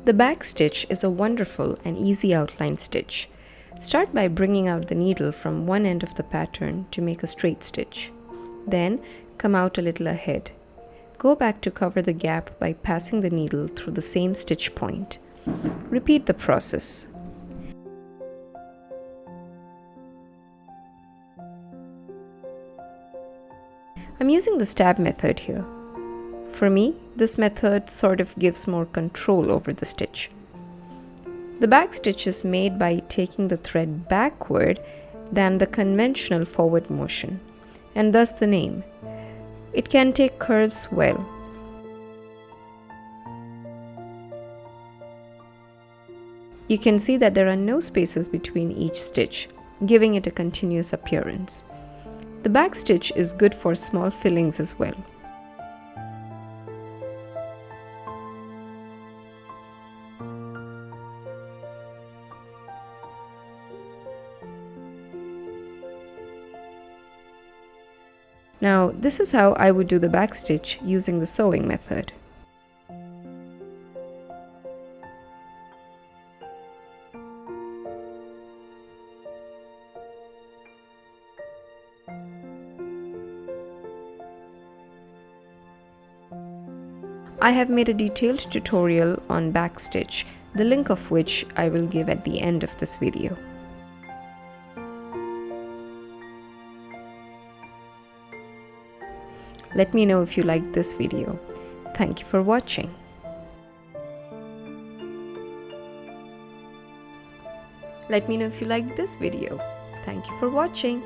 The back stitch is a wonderful and easy outline stitch. Start by bringing out the needle from one end of the pattern to make a straight stitch. Then come out a little ahead. Go back to cover the gap by passing the needle through the same stitch point. Repeat the process. I'm using the stab method here. For me, this method sort of gives more control over the stitch. The back stitch is made by taking the thread backward than the conventional forward motion, and thus the name. It can take curves well. You can see that there are no spaces between each stitch, giving it a continuous appearance. The back stitch is good for small fillings as well. Now, this is how I would do the back stitch using the sewing method. I have made a detailed tutorial on back stitch, the link of which I will give at the end of this video. Let me know if you liked this video. Thank you for watching. Let me know if you liked this video. Thank you for watching.